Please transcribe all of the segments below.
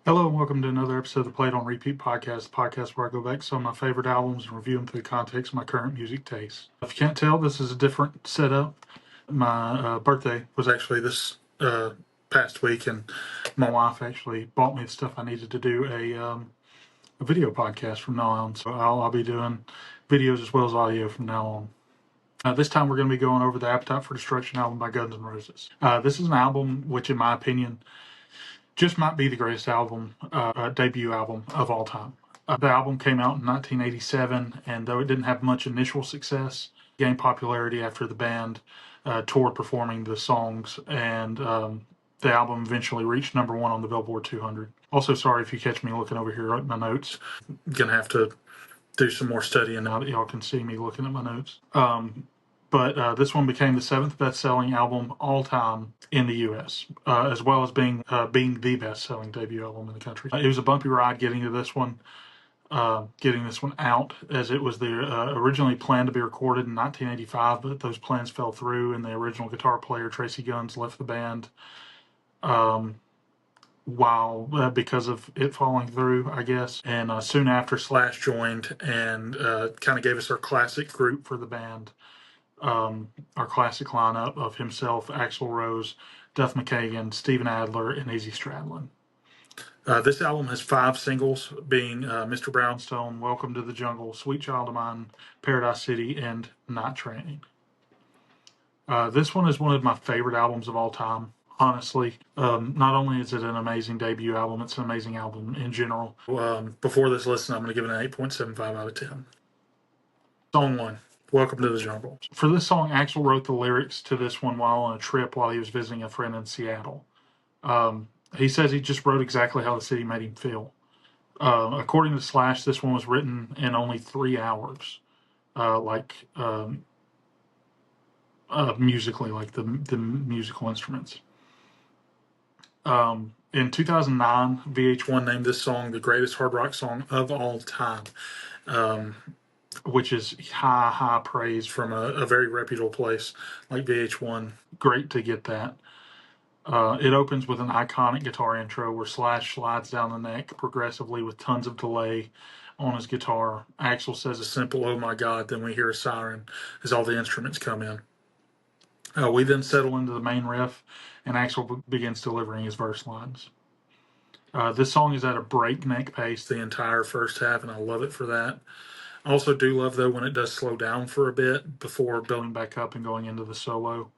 Hello and welcome to another episode of the Play It on Repeat podcast, the podcast where I go back to some of my favorite albums and review them through the context of my current music taste. If you can't tell, this is a different setup. My birthday was actually this past week, and my wife actually bought me the stuff I needed to do a video podcast from now on. So I'll be doing videos as well as audio from now on. This time we're going to be going over the Appetite for Destruction album by Guns N' Roses. This is an album which, in my opinion, just might be the greatest album, debut album of all time. The album came out in 1987, and though it didn't have much initial success, it gained popularity after the band toured performing the songs, and the album eventually reached number one on the Billboard 200. Also, sorry if you catch me looking over here at my notes. I'm going to have to do some more studying now that y'all can see me looking at my notes. But this one became the seventh best-selling album all time in the U.S., as well as being the best-selling debut album in the country. It was a bumpy ride getting this one out, as it was originally planned to be recorded in 1985, but those plans fell through, and the original guitar player Tracy Guns left the band. Because of it falling through, I guess. And soon after, Slash joined and kind of gave us our classic group for the band. Our classic lineup of himself, Axl Rose, Duff McKagan, Steven Adler, and Izzy Stradlin. This album has 5 singles, being Mr. Brownstone, Welcome to the Jungle, Sweet Child of Mine, Paradise City, and Night Train. This one is one of my favorite albums of all time, honestly. Not only is it an amazing debut album, it's an amazing album in general. Before this listen, I'm going to give it an 8.75 out of 10. Song 1. Welcome to the Jungle. For this song, Axl wrote the lyrics to this one while on a trip while he was visiting a friend in Seattle. He says he just wrote exactly how the city made him feel. According to Slash, this one was written in only 3 hours, musically, like the musical instruments. In 2009, VH1 named this song the greatest hard rock song of all time. Which is high praise from a very reputable place like VH1. Great to get that. It opens with an iconic guitar intro where Slash slides down the neck progressively with tons of delay on his guitar. Axl says a simple, "Oh my God," then we hear a siren as all the instruments come in. We then settle into the main riff, and Axl begins delivering his verse lines. This song is at a breakneck pace the entire first half, and I love it for that. I also do love, though, when it does slow down for a bit before building back up and going into the solo.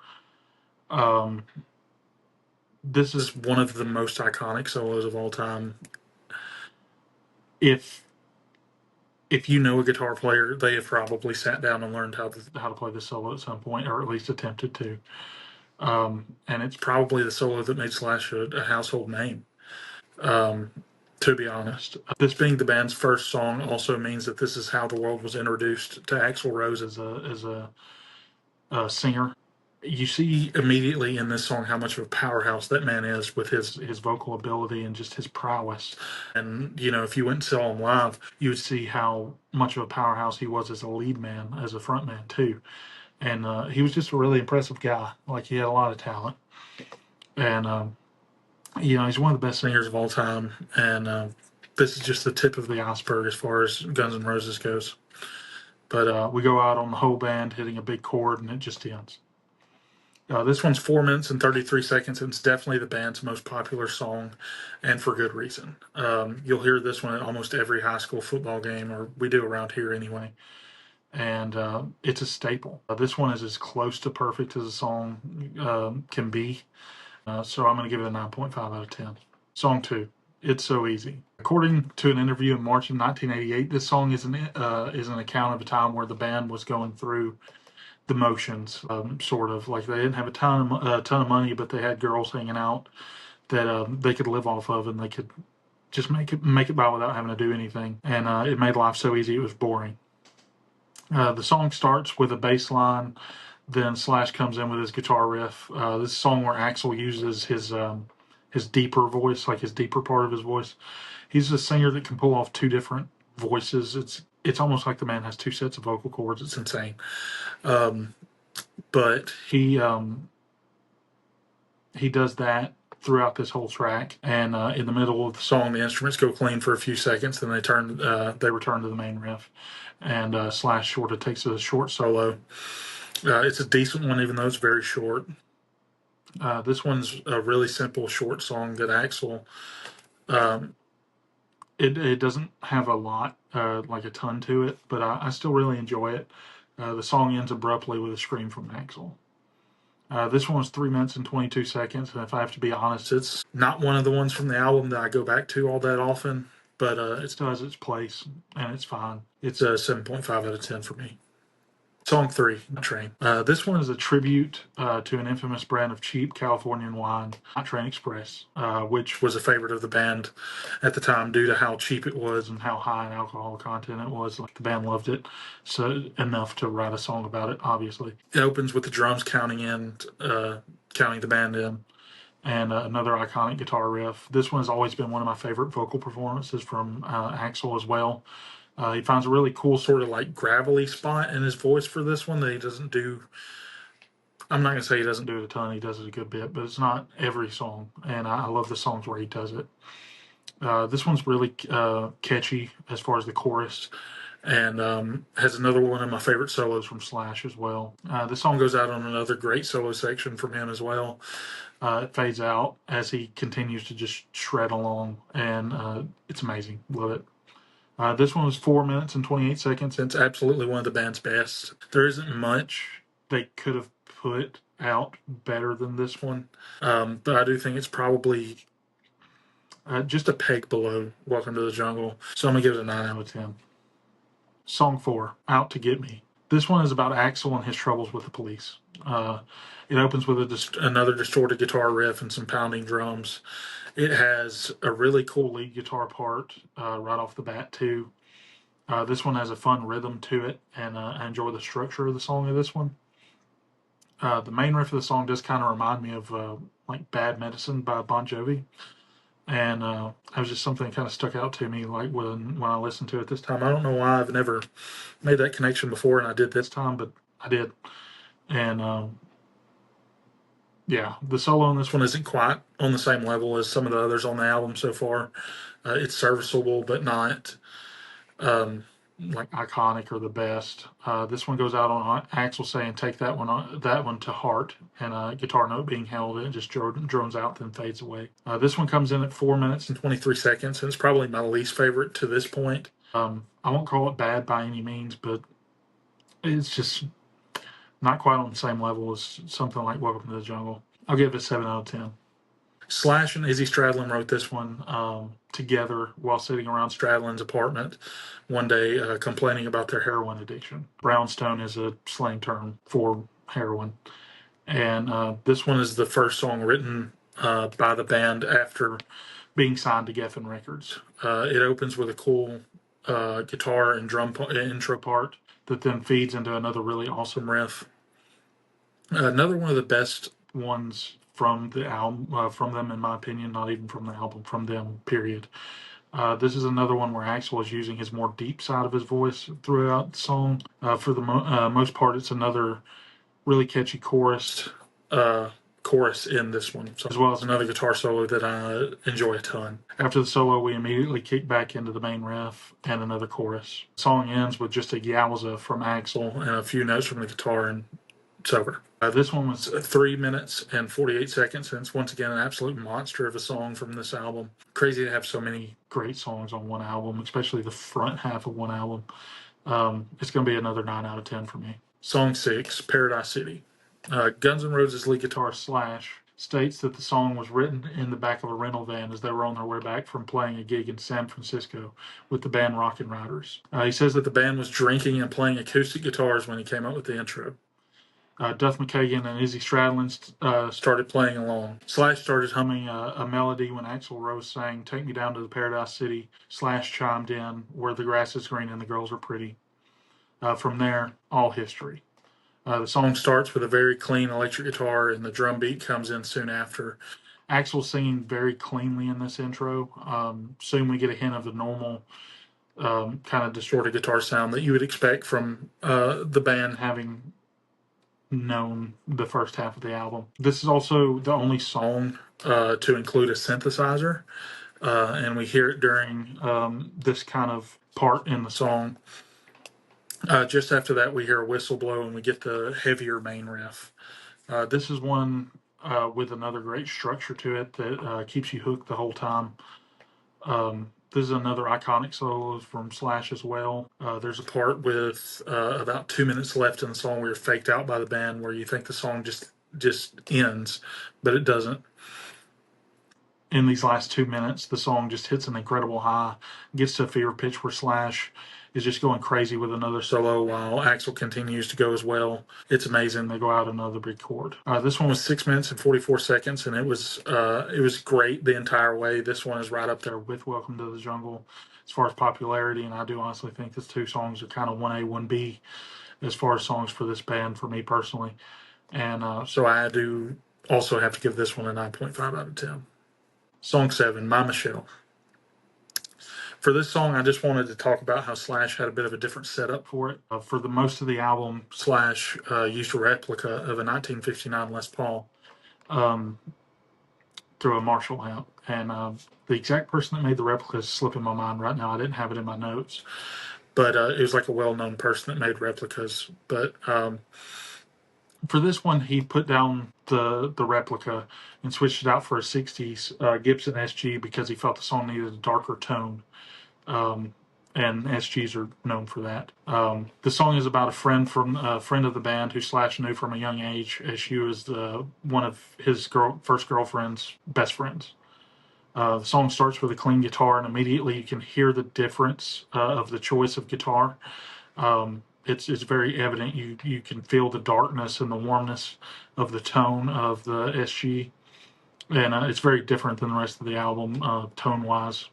This is one of the most iconic solos of all time. If you know a guitar player, they have probably sat down and learned how to play the solo at some point, or at least attempted to. And it's probably the solo that made Slash a household name. To be honest, this being the band's first song also means that this is how the world was introduced to Axl Rose as a singer. You see immediately in this song how much of a powerhouse that man is with his vocal ability and just his prowess. And, if you went and saw him live, you would see how much of a powerhouse he was as a lead man, as a front man, too. And he was just a really impressive guy. Like, he had a lot of talent. And, he's one of the best singers of all time. And this is just the tip of the iceberg as far as Guns N' Roses goes. But we go out on the whole band hitting a big chord, and it just ends. This one's 4 minutes and 33 seconds, and it's definitely the band's most popular song, and for good reason. You'll hear this one at almost every high school football game, or we do around here anyway, and it's a staple. This one is as close to perfect as a song can be, so I'm going to give it a 9.5 out of 10. Song 2, It's So Easy. According to an interview in March of 1988, this song is an account of a time where the band was going through the motions, sort of. Like, they didn't have a ton of money, but they had girls hanging out that they could live off of, and they could just make it by without having to do anything. And it made life so easy it was boring. The song starts with a bass line, then Slash comes in with his guitar riff. This is a song where Axl uses his deeper voice, like his deeper part of his voice. He's a singer that can pull off 2 different voices. It's almost like the man has 2 sets of vocal cords. It's insane. But he does that, throughout this whole track. And in the middle of the song, the instruments go clean for a few seconds, then they return to the main riff, and Slash sort of takes a short solo. It's a decent one, even though it's very short. This one's a really simple, short song that Axl. It doesn't have a lot, like a ton to it, but I still really enjoy it. The song ends abruptly with a scream from Axl. This one was 3 minutes and 22 seconds, and if I have to be honest, it's not one of the ones from the album that I go back to all that often, but it still has its place, and it's fine. It's a 7.5 out of 10 for me. Song 3, Night Train. This one is a tribute to an infamous brand of cheap Californian wine, Night Train Express, which was a favorite of the band at the time due to how cheap it was and how high in alcohol content it was. Like, the band loved it so enough to write a song about it, obviously. It opens with the drums counting the band in, and another iconic guitar riff. This one has always been one of my favorite vocal performances from Axl as well. He finds a really cool sort of like gravelly spot in his voice for this one that he doesn't do. I'm not going to say he doesn't do it a ton. He does it a good bit, but it's not every song. And I love the songs where he does it. This one's really catchy as far as the chorus, and has another one of my favorite solos from Slash as well. The song goes out on another great solo section from him as well. It fades out as he continues to just shred along, and it's amazing. Love it. This one was 4 minutes and 28 seconds, and it's absolutely one of the band's best. There isn't much they could have put out better than this one, but I do think it's probably just a peg below Welcome to the Jungle, so I'm going to give it a 9 out of 10. Song 4, Out to Get Me. This one is about Axl and his troubles with the police. It opens with another distorted guitar riff and some pounding drums. It has a really cool lead guitar part right off the bat, too. This one has a fun rhythm to it, and I enjoy the structure of the song of this one. The main riff of the song does kind of remind me of like Bad Medicine by Bon Jovi. And that was just something that kind of stuck out to me, like when I listened to it this time. I don't know why I've never made that connection before, and I did this time, but I did. And yeah, the solo on this one isn't quite on the same level as some of the others on the album so far. It's serviceable, but not like iconic or the best. This one goes out on Axl saying "Take that one to heart," and a guitar note being held, and it just drones out, then fades away. This one comes in at 4 minutes and 23 seconds, and it's probably my least favorite to this point. I won't call it bad by any means, but it's just not quite on the same level as something like Welcome to the Jungle. I'll give it a 7 out of 10. Slash and Izzy Stradlin wrote this one together while sitting around Stradlin's apartment one day complaining about their heroin addiction. Brownstone is a slang term for heroin. And this one is the first song written by the band after being signed to Geffen Records. It opens with a cool guitar and drum intro part that then feeds into another really awesome riff. Another one of the best ones from the album, from them, in my opinion, not even from the album, from them, period. This is another one where Axl is using his more deep side of his voice throughout the song. For the most part, it's another really catchy chorus in this one, as well as another guitar solo that I enjoy a ton. After the solo, we immediately kick back into the main riff and another chorus. The song ends with just a yowza from Axl and a few notes from the guitar, and it's over. This one was 3 minutes and 48 seconds, and it's once again an absolute monster of a song from this album. Crazy to have so many great songs on one album, especially the front half of one album. It's going to be another 9 out of 10 for me. Song 6, Paradise City. Guns N' Roses lead guitarist Slash states that the song was written in the back of a rental van as they were on their way back from playing a gig in San Francisco with the band Rockin' Riders. He says that the band was drinking and playing acoustic guitars when he came up with the intro. Duff McKagan and Izzy Stradlin started playing along. Slash started humming a melody when Axl Rose sang "Take Me Down to the Paradise City." Slash chimed in, "Where the grass is green and the girls are pretty." From there, all history. The song starts with a very clean electric guitar, and the drum beat comes in soon after. Axl singing very cleanly in this intro. Soon we get a hint of the normal kind of distorted guitar sound that you would expect from the band having known the first half of the album. This is also the only song to include a synthesizer, and we hear it during this kind of part in the song. Just after that, we hear a whistle blow and we get the heavier main riff. This is one with another great structure to it that keeps you hooked the whole time. This is another iconic solo from Slash as well. There's a part with about 2 minutes left in the song where you're faked out by the band, where you think the song just ends, but it doesn't. In these last 2 minutes, the song just hits an incredible high, gets to a fever pitch where Slash is just going crazy with another solo while Axl continues to go as well. It's amazing. They go out another big chord. This one was 6 minutes and 44 seconds, and it was great the entire way. This one is right up there with Welcome to the Jungle as far as popularity, and I do honestly think these two songs are kind of 1A, 1B as far as songs for this band for me personally. And so I do also have to give this one a 9.5 out of 10. Song 7, My Michelle. For this song, I just wanted to talk about how Slash had a bit of a different setup for it. For the most of the album, Slash used a replica of a 1959 Les Paul through a Marshall amp. And the exact person that made the replica is slipping my mind right now. I didn't have it in my notes. But it was like a well-known person that made replicas. But for this one, he put down the replica and switched it out for a 60s Gibson SG because he felt the song needed a darker tone. And SGs are known for that. The song is about a friend of the band who Slash knew from a young age, as she was one of his first girlfriend's best friends. The song starts with a clean guitar, and immediately you can hear the difference of the choice of guitar. It's very evident. You can feel the darkness and the warmness of the tone of the SG, and it's very different than the rest of the album tone-wise.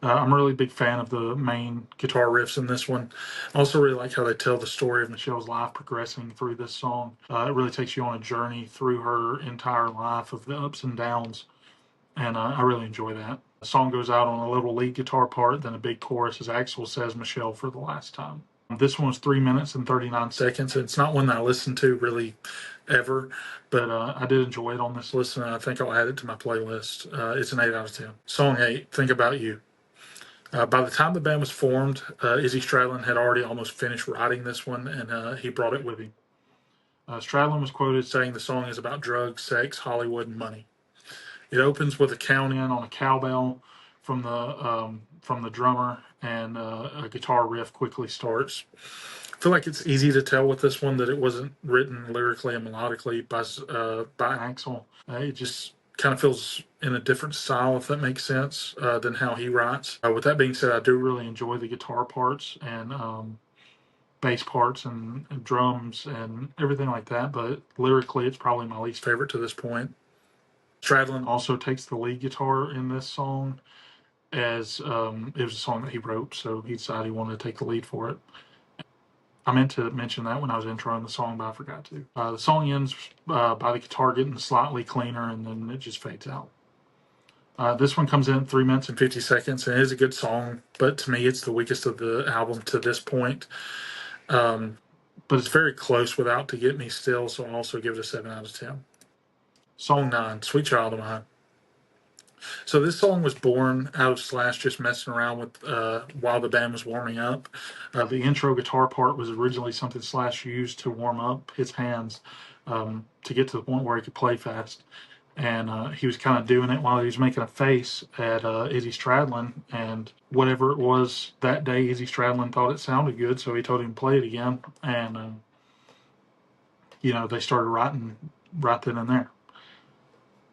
I'm a really big fan of the main guitar riffs in this one. I also really like how they tell the story of Michelle's life progressing through this song. It really takes you on a journey through her entire life of the ups and downs, and I really enjoy that. The song goes out on a little lead guitar part, then a big chorus as Axl says Michelle for the last time. This one was 3 minutes and 39 seconds. It's not one that I listen to really ever, but I did enjoy it on this listen, and I think I'll add it to my playlist. It's an 8 out of 10. Song 8, Think About You. By the time the band was formed, Izzy Stradlin had already almost finished writing this one, and he brought it with him. Stradlin was quoted saying the song is about drugs, sex, Hollywood, and money. It opens with a count-in on a cowbell from the drummer, and a guitar riff quickly starts. I feel like it's easy to tell with this one that it wasn't written lyrically and melodically by Axl. It just kind of feels in a different style, if that makes sense, than how he writes. With that being said, I do really enjoy the guitar parts and bass parts and drums and everything like that, but lyrically it's probably my least favorite to this point. Stradlin also takes the lead guitar in this song, as it was a song that he wrote, so he decided he wanted to take the lead for it. I meant to mention that when I was introing the song, but I forgot to. The song ends by the guitar getting slightly cleaner, and then it just fades out. This one comes in at 3 minutes and 50 seconds, and it is a good song, but to me, it's the weakest of the album to this point. But it's very close without To Get Me Still, so I'll also give it a 7 out of 10. Song 9, Sweet Child of Mine. So this song was born out of Slash just messing around with while the band was warming up. The intro guitar part was originally something Slash used to warm up his hands to get to the point where he could play fast. And he was kind of doing it while he was making a face at Izzy Stradlin. And whatever it was that day, Izzy Stradlin thought it sounded good, so he told him to play it again. And, they started writing right then and there.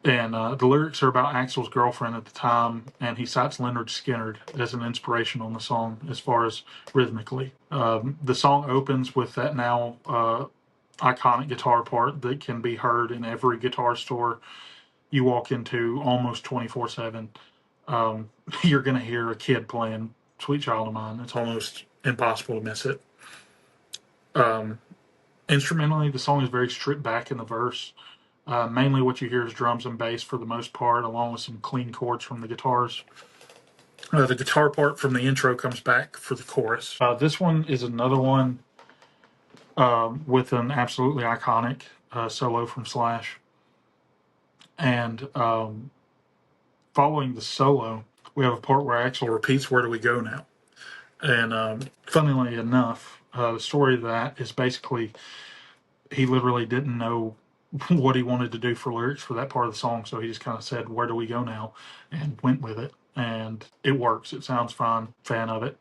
And the lyrics are about Axl's girlfriend at the time, and he cites Lynyrd Skynyrd as an inspiration on the song as far as rhythmically. The song opens with that now iconic guitar part that can be heard in every guitar store you walk into almost 24/7. You're going to hear a kid playing Sweet Child of Mine. It's almost impossible to miss it. Instrumentally, the song is very stripped back in the verse. Mainly what you hear is drums and bass for the most part, along with some clean chords from the guitars. The guitar part from the intro comes back for the chorus. This one is another one with an absolutely iconic solo from Slash. And following the solo, we have a part where Axl repeats "Where do we go now?" And funnily enough, the story of that is basically he literally didn't know what he wanted to do for lyrics for that part of the song, so he just kind of said, "Where do we go now?" and went with it. And it works. It sounds fine. Fan of it.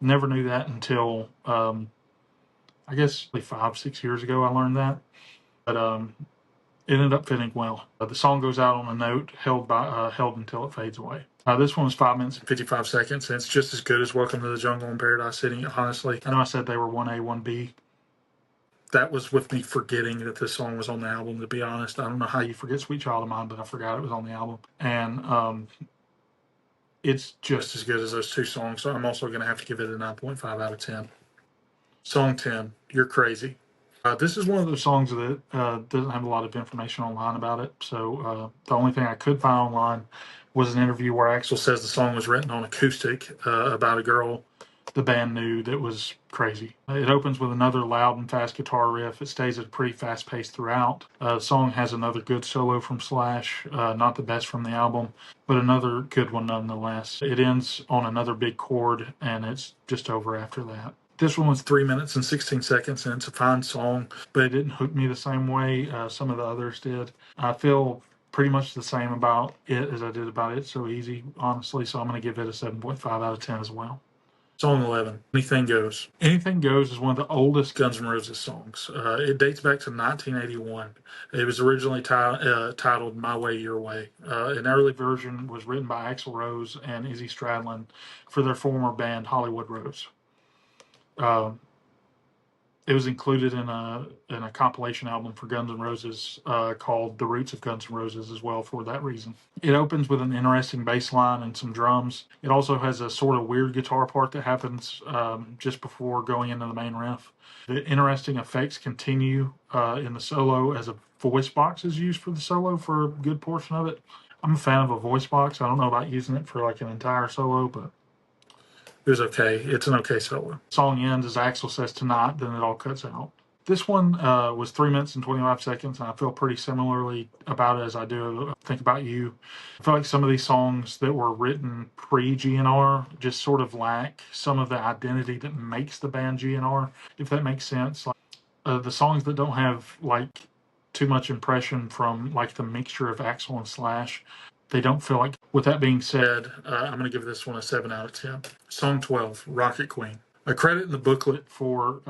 Never knew that until I guess like 5, 6 years ago. I learned that, but it ended up fitting well. The song goes out on a note held until it fades away. This one was 5 minutes and 55 seconds, and it's just as good as Welcome to the Jungle and Paradise City, honestly. I know I said they were 1A, 1B. That was with me forgetting that this song was on the album, to be honest. I don't know how you forget Sweet Child of Mine, but I forgot it was on the album. And it's just as good as those two songs, so I'm also going to have to give it a 9.5 out of 10. Song 10, You're Crazy. This is one of those songs that doesn't have a lot of information online about it. So the only thing I could find online was an interview where Axl says the song was written on acoustic about a girl the band knew that was crazy. It opens with another loud and fast guitar riff. It stays at a pretty fast pace throughout. The song has another good solo from Slash, not the best from the album, but another good one nonetheless. It ends on another big chord, and it's just over after that. This one was 3 minutes and 16 seconds, and it's a fine song, but it didn't hook me the same way some of the others did. I feel pretty much the same about it as I did about It's So Easy, honestly, so I'm going to give it a 7.5 out of 10 as well. Song 11, Anything Goes. Anything Goes is one of the oldest Guns N' Roses songs. It dates back to 1981. It was originally titled My Way, Your Way. An early version was written by Axl Rose and Izzy Stradlin for their former band Hollywood Rose. It was included in a compilation album for Guns N' Roses called The Roots of Guns N' Roses as well for that reason. It opens with an interesting bass line and some drums. It also has a sort of weird guitar part that happens just before going into the main riff. The interesting effects continue in the solo as a voice box is used for the solo for a good portion of it. I'm a fan of a voice box. I don't know about using it for like an entire solo, but it was okay. It's an okay solo. Song ends as Axl says tonight, then it all cuts out. This one was 3 minutes and 25 seconds, and I feel pretty similarly about it as I do Think About You. I feel like some of these songs that were written pre-GNR just sort of lack some of the identity that makes the band GNR, if that makes sense. Like, the songs that don't have like too much impression from like the mixture of Axl and Slash, they don't feel like. With that being said, I'm going to give this one a 7 out of 10. Song 12, Rocket Queen. A credit in the booklet for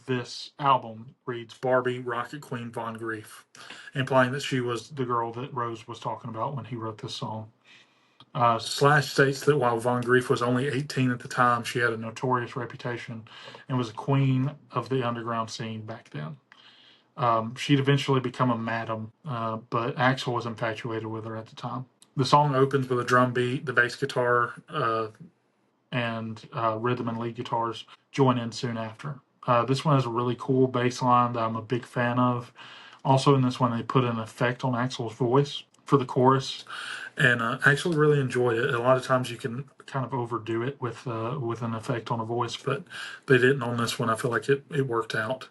this album reads Barbie Rocket Queen Von Grief, implying that she was the girl that Rose was talking about when he wrote this song. Slash states that while Von Grief was only 18 at the time, she had a notorious reputation and was a queen of the underground scene back then. She'd eventually become a madam, but Axl was infatuated with her at the time. The song opens with a drum beat, the bass guitar and rhythm and lead guitars join in soon after. This one has a really cool bass line that I'm a big fan of. Also in this one, they put an effect on Axl's voice for the chorus, and I actually really enjoyed it. A lot of times you can kind of overdo it with an effect on a voice, but they didn't on this one. I feel like it worked out.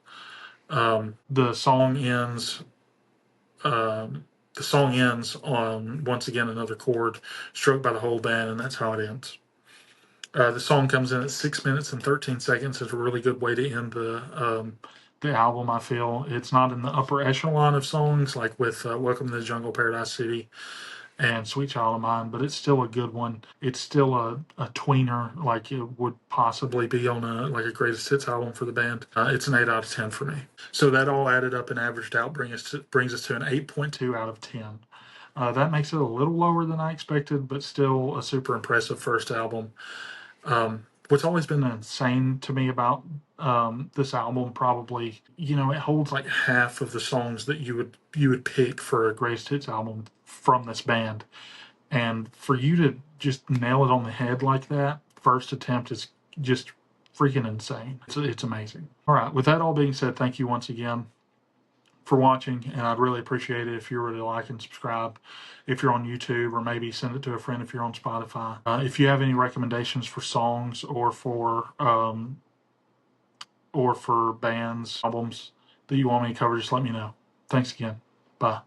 The song ends on once again another chord struck by the whole band, and that's how it ends. The song comes in at 6 minutes and 13 seconds. It's a really good way to end the album. I feel it's not in the upper echelon of songs like with Welcome to the Jungle, Paradise City, and Sweet Child of Mine, but it's still a good one. It's still a tweener, like it would possibly be on a greatest hits album for the band. It's an 8 out of 10 for me. So that all added up and averaged out brings us to an 8.2 out of 10. That makes it a little lower than I expected, but still a super impressive first album. What's always been insane to me about this album, probably, it holds like half of the songs that you would pick for a greatest hits album from this band, and for you to just nail it on the head like that first attempt is just freaking insane. It's amazing. All right, with that all being said, thank you once again for watching, and I'd really appreciate it if you were to like and subscribe if you're on YouTube, or maybe send it to a friend if you're on Spotify. If you have any recommendations for songs or for or for bands, albums that you want me to cover, just let me know. Thanks again. Bye.